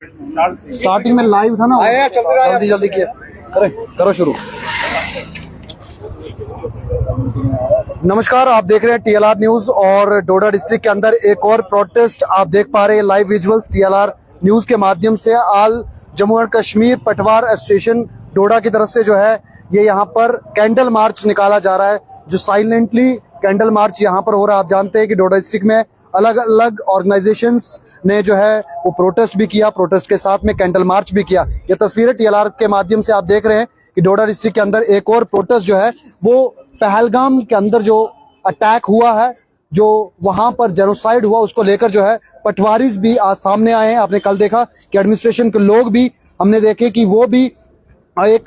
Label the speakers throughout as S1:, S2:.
S1: Starting में live था ना, आया जल्दी जल्दी किया, करो शुरू। नमस्कार, आप देख रहे हैं TLR न्यूज और डोडा डिस्ट्रिक्ट के अंदर एक और प्रोटेस्ट आप देख पा रहे हैं लाइव विजुअल्स TLR न्यूज के माध्यम से। आल जम्मू एंड कश्मीर पटवार एसोसिएशन डोडा की तरफ से जो है ये यहाँ पर कैंडल मार्च निकाला जा रहा है, जो साइलेंटली कैंडल मार्च यहाँ पर हो रहा है। आप जानते हैं कि डोडा डिस्ट्रिक्ट में अलग अलग ऑर्गेनाइजेशंस ने जो है वो प्रोटेस्ट भी किया, प्रोटेस्ट के साथ में कैंडल मार्च भी किया। ये तस्वीरें TLR के माध्यम से आप देख रहे हैं कि डोडा डिस्ट्रिक्ट के अंदर एक और प्रोटेस्ट जो है वो पहलगाम के अंदर जो अटैक हुआ है, जो वहां पर जेनोसाइड हुआ, उसको लेकर जो है पटवारीज भी आज सामने आए हैं। आपने कल देखा कि एडमिनिस्ट्रेशन के लोग भी हमने देखे कि वो भी एक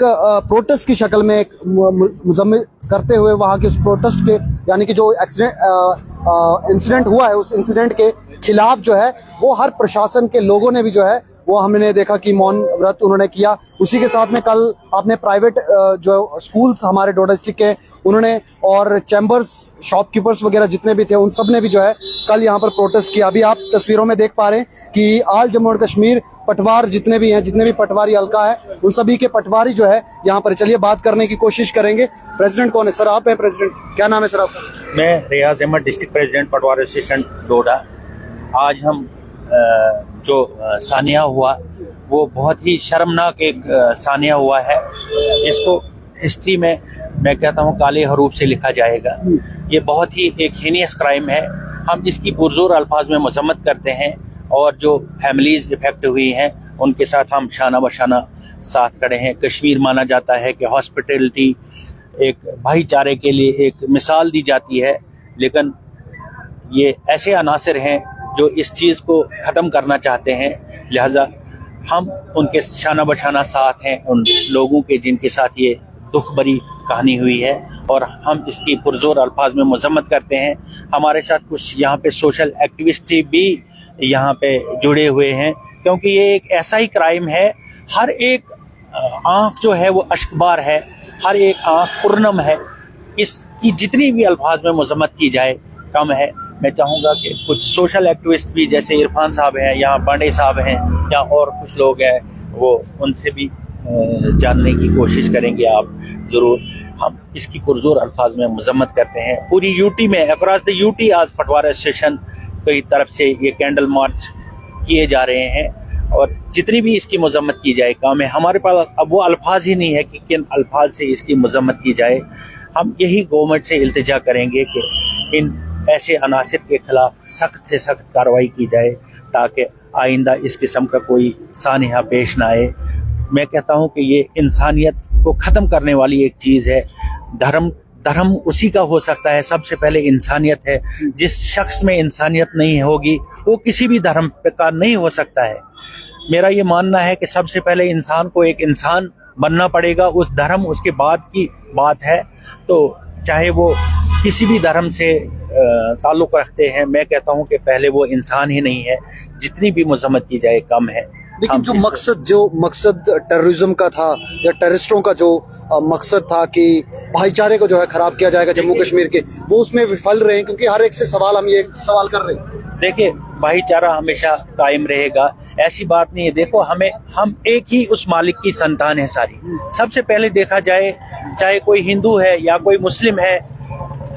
S1: प्रोटेस्ट की शक्ल में एक मुजम्मिल करते हुए वहां के उस प्रोटेस्ट के यानी कि जो इंसिडेंट हुआ है उस इंसिडेंट के खिलाफ जो है वो हर प्रशासन के लोगों ने भी जो है वो हमने देखा कि मौन व्रत उन्होंने किया। उसी के साथ में कल आपने प्राइवेट जो स्कूल्स हमारे डोडा डिस्ट्रिक्ट के उन्होंने और चैम्बर्स, शॉपकीपर्स वगैरह जितने भी थे उन सब ने भी जो है कल यहाँ पर प्रोटेस्ट किया। अभी आप तस्वीरों में देख पा रहे हैं कि आल जम्मू एंड कश्मीर पटवार जितने भी हैं, जितने भी पटवारी हल्का है, उन सभी के पटवारी जो है यहाँ पर। चलिए बात करने की कोशिश करेंगे। प्रेसिडेंट कौन है सर? आप हैं प्रेसिडेंट, क्या नाम है सर आपका?
S2: मैं रियाज अहमद, डिस्ट्रिक्ट प्रेसिडेंट पटवार एसोसिएशन डोडा। आज हम जो सानिया हुआ वो बहुत ही शर्मनाक एक सानिया हुआ है। इसको हिस्ट्री में मैं कहता हूँ काले हरूफ से लिखा जाएगा। ये बहुत ही एक हीनियस क्राइम है। हम इसकी पुरजोर अल्फाज में मजम्मत करते हैं और जो फैमिलीज इफेक्ट हुई हैं उनके साथ हम शाना बशाना साथ खड़े हैं। कश्मीर माना जाता है कि हॉस्पिटलिटी एक भाईचारे के लिए एक मिसाल दी जाती है, लेकिन ये ऐसे अनासर हैं जो इस चीज़ को ख़त्म करना चाहते हैं। लिहाजा हम उनके शाना बशाना साथ हैं, उन लोगों के जिनके साथ ये दुख भरी कहानी हुई है, और हम इसकी पुरजोर अल्फाज में मजम्मत करते हैं। हमारे साथ कुछ यहाँ पे सोशल एक्टिविस्ट भी यहाँ पे जुड़े हुए हैं, क्योंकि ये एक ऐसा ही क्राइम है। हर एक आँख जो है वो अश्कबार है, हर एक आँख पुरनम है। इसकी जितनी भी अल्फाज में मजम्मत की जाए कम है। मैं चाहूँगा कि कुछ सोशल एक्टिविस्ट भी जैसे इरफान साहब हैं, यहाँ बांडे साहब हैं, या और कुछ लोग हैं, वो उनसे भी जानने की कोशिश करेंगे आप ज़रूर। हम इसकी पुरजोर अल्फाज में मजम्मत करते हैं। पूरी यूटी में, अक्रॉस द यूटी आज पटवार एसोसिएशन की तरफ से ये कैंडल मार्च किए जा रहे हैं, और जितनी भी इसकी मजम्मत की जाए काम है। हमारे पास अब वो अल्फाज ही नहीं है कि किन अल्फाज से इसकी मजम्मत की जाए। हम यही गवर्नमेंट से इल्तिजा करेंगे कि इन ऐसे अनासिर के खिलाफ सख्त से सख्त कार्रवाई की जाए, ताकि आइंदा इस किस्म का कोई सानिया पेश ना आए। मैं कहता हूँ कि ये इंसानियत को ख़त्म करने वाली एक चीज़ है। धर्म उसी का हो सकता है, सबसे पहले इंसानियत है। जिस शख्स में इंसानियत नहीं होगी वो किसी भी धर्म का नहीं हो सकता है। मेरा ये मानना है कि सबसे पहले इंसान को एक इंसान बनना पड़ेगा, उस धर्म उसके बाद की बात है। तो चाहे वो किसी भी धर्म से ताल्लुक़ रखते हैं, मैं कहता हूँ कि पहले वो इंसान ही नहीं है। जितनी भी मजम्मत की जाए कम है।
S1: लेकिन जो मकसद टेररिज्म का था या टेररिस्टों का जो मकसद था कि भाईचारे को जो है खराब किया जाएगा जम्मू कश्मीर के, वो उसमें विफल रहे हैं। क्योंकि हर एक से सवाल हम ये सवाल कर रहे हैं।
S2: देखिए, भाईचारा हमेशा कायम रहेगा, ऐसी बात नहीं है। देखो, हम एक ही उस मालिक की संतान है सारी। सबसे पहले देखा जाए, चाहे कोई हिंदू है या कोई मुस्लिम है,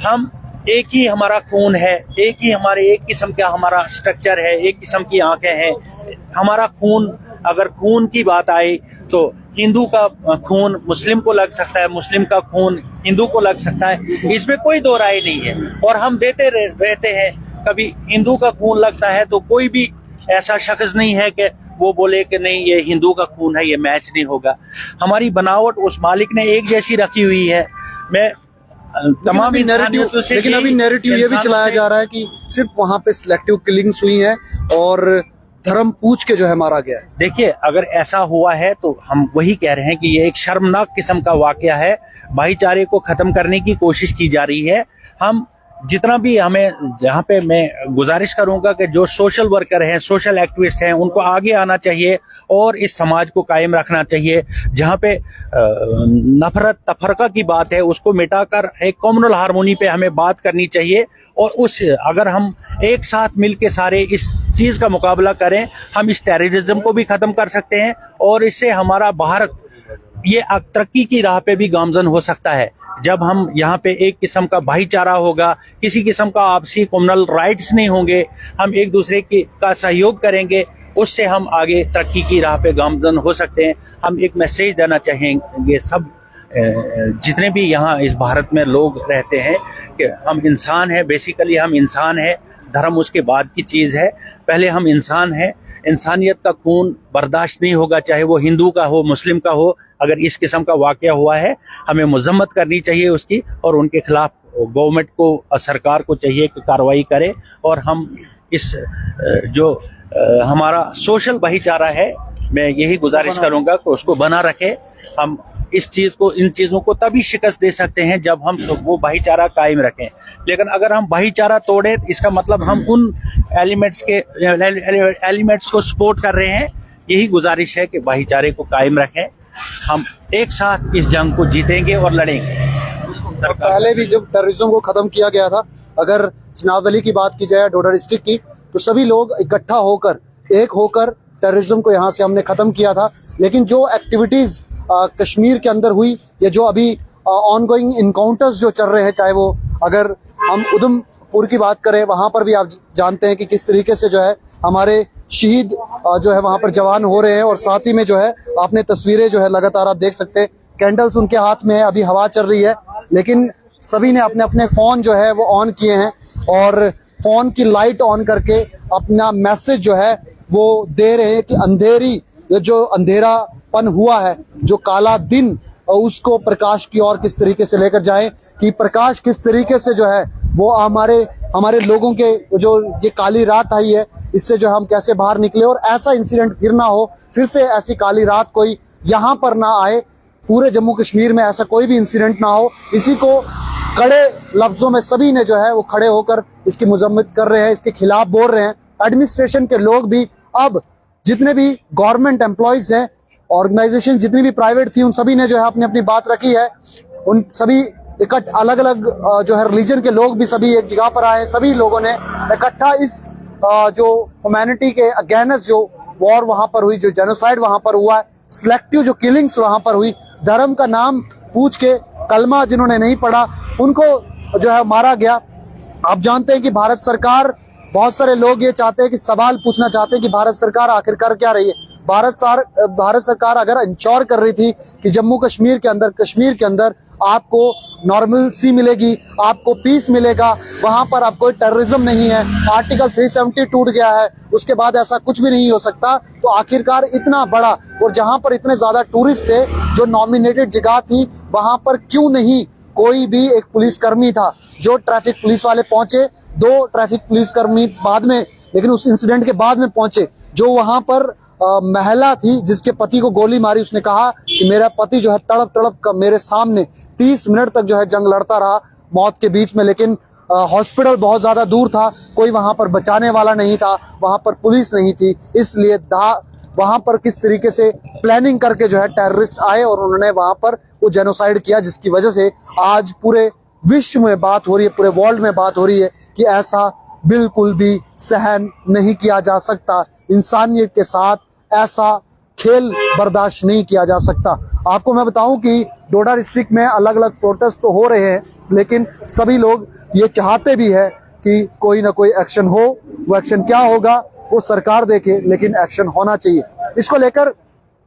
S2: हम एक ही हमारा खून है, एक ही हमारे एक किस्म का हमारा स्ट्रक्चर है, एक किस्म की आंखें हैं। हमारा खून, अगर खून की बात आए तो हिंदू का खून मुस्लिम को लग सकता है, मुस्लिम का खून हिंदू को लग सकता है। इसमें कोई दो राय नहीं है, और हम देते रहते हैं। कभी हिंदू का खून लगता है तो कोई भी ऐसा शख्स नहीं है कि वो बोले कि नहीं ये हिंदू का खून है, ये मैच नहीं होगा। हमारी बनावट उस मालिक ने एक जैसी रखी हुई है। मैं तमाम
S1: लेकिन अभी नैरेटिव ये भी चलाया जा रहा है कि सिर्फ वहां पे सिलेक्टिव किलिंग्स हुई हैं और धर्म पूछ के जो है मारा गया है।
S2: देखिए, अगर ऐसा हुआ है तो हम वही कह रहे हैं कि ये एक शर्मनाक किस्म का वाकया है। भाईचारे को खत्म करने की कोशिश की जा रही है। हम जितना भी हमें, जहाँ पे मैं गुजारिश करूंगा कि जो सोशल वर्कर हैं, सोशल एक्टिविस्ट हैं, उनको आगे आना चाहिए और इस समाज को कायम रखना चाहिए। जहाँ पे नफरत तफरका की बात है उसको मिटाकर एक कॉम्युनल हारमोनी पे हमें बात करनी चाहिए, और उस अगर हम एक साथ मिलके सारे इस चीज का मुकाबला करें, हम इस टेररिज्म को भी खत्म कर सकते हैं और इससे हमारा भारत ये तरक्की की राह पे भी गामजन हो सकता है। जब हम यहाँ पे एक किस्म का भाईचारा होगा, किसी किस्म का आपसी कम्युनल राइट्स नहीं होंगे, हम एक दूसरे का सहयोग करेंगे, उससे हम आगे तरक्की की राह पे गामजन हो सकते हैं। हम एक मैसेज देना चाहेंगे सब जितने भी यहाँ इस भारत में लोग रहते हैं कि हम इंसान हैं, बेसिकली हम इंसान हैं, धर्म उसके बाद की चीज़ है, पहले हम इंसान हैं। इंसानियत का खून बर्दाश्त नहीं होगा, चाहे वो हिंदू का हो, मुस्लिम का हो। अगर इस किस्म का वाक़या हुआ है, हमें मजम्मत करनी चाहिए उसकी, और उनके खिलाफ गवर्नमेंट को, सरकार को चाहिए कि कार्रवाई करे। और हम इस जो हमारा सोशल भाईचारा है, मैं यही गुजारिश करूंगा कि उसको बना रखे। हम इस चीज को, इन चीजों को तभी शिकस्त दे सकते हैं जब हम वो भाईचारा कायम रखें। लेकिन अगर हम भाईचारा तोड़े, इसका मतलब हम उन एलिमेंट्स को सपोर्ट कर रहे हैं। यही गुजारिश है कि भाईचारे को कायम रखें, हम एक साथ इस जंग को जीतेंगे और लड़ेंगे।
S1: पहले भी जब टेररिज्म को खत्म किया गया था, अगर चनावली की बात की जाए डोडा डिस्ट्रिक्ट की, तो सभी लोग इकट्ठा होकर, एक होकर टेररिज्म को यहाँ से हमने खत्म किया था। लेकिन जो एक्टिविटीज कश्मीर के अंदर हुई, या जो अभी ऑनगोइंग इनकाउंटर्स जो चल रहे हैं, चाहे वो अगर हम उधमपुर की बात करें, वहां पर भी आप जानते हैं कि किस तरीके से जो है हमारे शहीद जो है वहां पर जवान हो रहे हैं। और साथ ही में जो है आपने तस्वीरें जो है लगातार आप देख सकते हैं, कैंडल्स उनके हाथ में है, अभी हवा चल रही है, लेकिन सभी ने अपने अपने फोन जो है वो ऑन किए हैं और फोन की लाइट ऑन करके अपना मैसेज जो है वो दे रहे हैं कि अंधेरी, जो अंधेरापन हुआ है, जो काला दिन, उसको प्रकाश की ओर किस तरीके से लेकर जाएं, कि प्रकाश किस तरीके से जो है वो हमारे लोगों के जो ये काली रात आई है, इससे जो हम कैसे बाहर निकले और ऐसा इंसिडेंट फिर ना हो, फिर से ऐसी काली रात कोई यहाँ पर ना आए, पूरे जम्मू कश्मीर में ऐसा कोई भी इंसिडेंट ना हो। इसी को कड़े लफ्जों में सभी ने जो है वो खड़े होकर इसकी मजम्मत कर रहे हैं, इसके खिलाफ बोल रहे हैं। एडमिनिस्ट्रेशन के लोग भी, अब जितने भी गवर्नमेंट एम्प्लॉयज हैं, ऑर्गेनाइजेशन जितनी भी प्राइवेट थी, उन सभी ने जो है अपनी अपनी बात रखी है। उन सभी अलग अलग जो है रिलीजन के लोग भी सभी एक जगह पर आए हैं। सभी लोगों ने इकट्ठा इस जो ह्यूमैनिटी के अगेंस्ट जो वॉर वहां पर हुई, जो जेनोसाइड वहां पर हुआ है, सिलेक्टिव जो किलिंग्स वहां पर हुई, धर्म का नाम पूछ के, कलमा जिन्होंने नहीं पढ़ा, उनको जो है मारा गया। आप जानते हैं कि भारत सरकार, बहुत सारे लोग ये चाहते हैं कि सवाल पूछना चाहते हैं कि भारत सरकार आखिर कर क्या रही है। भारत सरकार अगर इंश्योर कर रही थी कि जम्मू कश्मीर के अंदर आपको नॉर्मल सी मिलेगी, आपको पीस मिलेगा, वहां पर अब कोई टेररिज्म नहीं है, आर्टिकल 370 टूट गया है, उसके बाद ऐसा कुछ भी नहीं हो सकता, तो आखिरकार इतना बड़ा, और जहां पर इतने ज्यादा टूरिस्ट थे, जो नॉमिनेटेड जगह थी, वहां पर क्यों नहीं कोई भी एक पुलिसकर्मी था? जो ट्रैफिक पुलिस वाले पहुंचे, 2 ट्रैफिक पुलिसकर्मी बाद में, लेकिन उस इंसिडेंट के बाद में पहुंचे। जो वहां पर महिला थी जिसके पति को गोली मारी, उसने कहा कि मेरा पति जो है तड़प तड़प कर मेरे सामने 30 मिनट तक जो है जंग लड़ता रहा मौत के बीच में, लेकिन हॉस्पिटल बहुत ज्यादा दूर था, कोई वहां पर बचाने वाला नहीं था, वहां पर पुलिस नहीं थी, इसलिए वहां पर किस तरीके से प्लानिंग करके जो है टेररिस्ट आए और उन्होंने वहां पर वो जेनोसाइड किया, जिसकी वजह से आज पूरे विश्व में बात हो रही है, पूरे वर्ल्ड में बात हो रही है कि ऐसा बिल्कुल भी सहन नहीं किया जा सकता। इंसानियत के साथ ऐसा खेल बर्दाश्त नहीं किया जा सकता। आपको मैं बताऊं कि डोडा डिस्ट्रिक्ट में अलग अलग प्रोटेस्ट तो हो रहे हैं, लेकिन सभी लोग ये चाहते भी है कि कोई ना कोई एक्शन हो। वो एक्शन क्या होगा वो सरकार देखे, लेकिन एक्शन होना चाहिए। इसको लेकर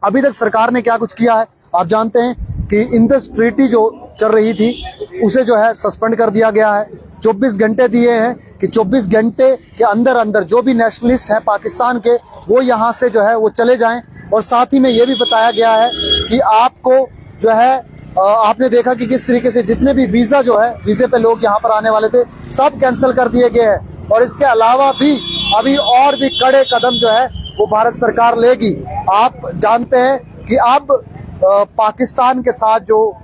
S1: अभी तक सरकार ने क्या कुछ किया है, आप जानते हैं कि इंडस ट्रीटी जो चल रही थी उसे जो है सस्पेंड कर दिया गया है। 24 घंटे दिए हैं कि 24 घंटे के अंदर अंदर जो भी नेशनलिस्ट हैं पाकिस्तान के, वो यहाँ से जो है वो चले जाएं। और साथ ही में ये भी बताया गया है कि आपको जो है आपने देखा कि किस तरीके से जितने भी वीजा जो है, वीजे पे लोग यहाँ पर आने वाले थे, सब कैंसिल कर दिए गए हैं। और इसके अलावा भी अभी और भी कड़े कदम जो है वो भारत सरकार लेगी। आप जानते हैं कि अब पाकिस्तान के साथ जो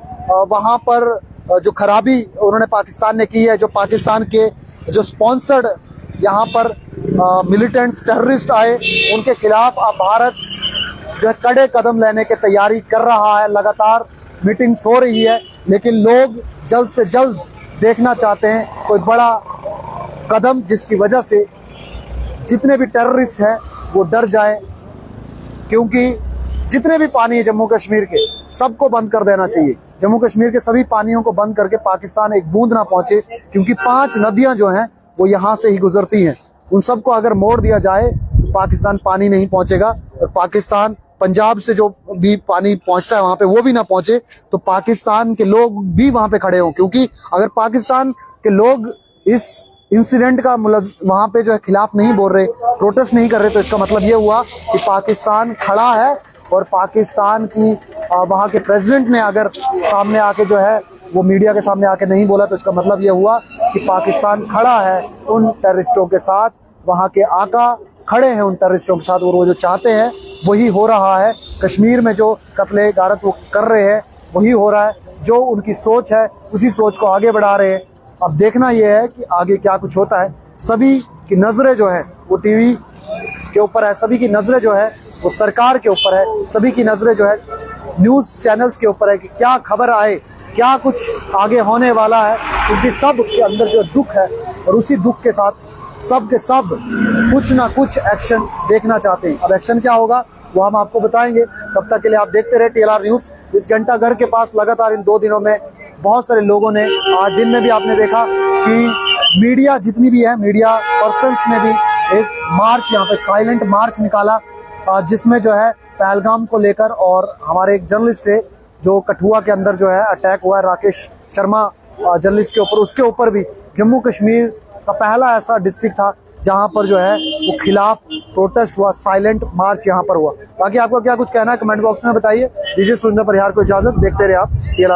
S1: वहां पर जो खराबी उन्होंने पाकिस्तान ने की है, जो पाकिस्तान के जो स्पॉन्सर्ड यहाँ पर मिलिटेंट्स टेररिस्ट आए, उनके खिलाफ अब भारत जो है कड़े कदम लेने की तैयारी कर रहा है। लगातार मीटिंग्स हो रही है, लेकिन लोग जल्द से जल्द देखना चाहते हैं कोई बड़ा कदम जिसकी वजह से जितने भी टेररिस्ट हैं वो डर जाएं, क्योंकि जितने भी पानी है जम्मू कश्मीर के सबको बंद कर देना चाहिए। जम्मू कश्मीर के सभी पानियों को बंद करके पाकिस्तान एक बूंद ना पहुंचे, क्योंकि 5 नदियां जो हैं वो यहाँ से ही गुजरती हैं। उन सबको अगर मोड़ दिया जाए तो पाकिस्तान पानी नहीं पहुंचेगा, और पाकिस्तान पंजाब से जो भी पानी पहुंचता है वहां पे वो भी ना पहुंचे, तो पाकिस्तान के लोग भी वहां पे खड़े हों। क्योंकि अगर पाकिस्तान के लोग इस इंसिडेंट का वहां पे जो है खिलाफ नहीं बोल रहे, प्रोटेस्ट नहीं कर रहे, तो इसका मतलब ये हुआ कि पाकिस्तान खड़ा है। और पाकिस्तान की वहां के प्रेसिडेंट ने अगर सामने आके जो है वो मीडिया के सामने आके नहीं बोला, तो इसका मतलब ये हुआ कि पाकिस्तान खड़ा है उन टेररिस्टों के साथ। वहां के आका खड़े हैं उन टेररिस्टों के साथ, और वो जो चाहते हैं वही हो रहा है। कश्मीर में जो कत्ले गारत वो कर रहे हैं वही हो रहा है। जो उनकी सोच है उसी सोच को आगे बढ़ा रहे हैं। अब देखना यह है कि आगे क्या कुछ होता है। सभी की नजरें जो है वो टीवी के ऊपर है, सभी की नजरें जो है वो सरकार के ऊपर है, सभी की नजरें जो है न्यूज चैनल्स के ऊपर है कि क्या खबर आए, क्या कुछ आगे होने वाला है। क्योंकि सब के अंदर जो दुख है, और उसी दुख के साथ सब के सब कुछ ना कुछ एक्शन देखना चाहते हैं। अब एक्शन क्या होगा वो हम आपको बताएंगे। तब तक के लिए आप देखते रहे TLR न्यूज। इस घंटा घर के पास लगातार इन 2 दिनों में बहुत सारे लोगों ने, आज दिन में भी आपने देखा कि मीडिया जितनी भी है, मीडिया पर्सन्स ने भी एक मार्च यहाँ पे साइलेंट मार्च निकाला, जिसमें जो है पहलगाम को लेकर, और हमारे एक जर्नलिस्ट थे जो कठुआ के अंदर जो है अटैक हुआ है राकेश शर्मा जर्नलिस्ट के ऊपर, उसके ऊपर भी जम्मू कश्मीर का पहला ऐसा डिस्ट्रिक्ट था जहां पर जो है वो खिलाफ प्रोटेस्ट हुआ, साइलेंट मार्च यहां पर हुआ। बाकी आपको क्या कुछ कहना है कमेंट बॉक्स में बताइए। दीजिए सुरेंद्र परिहार को इजाजत, देखते रहे आप TLR।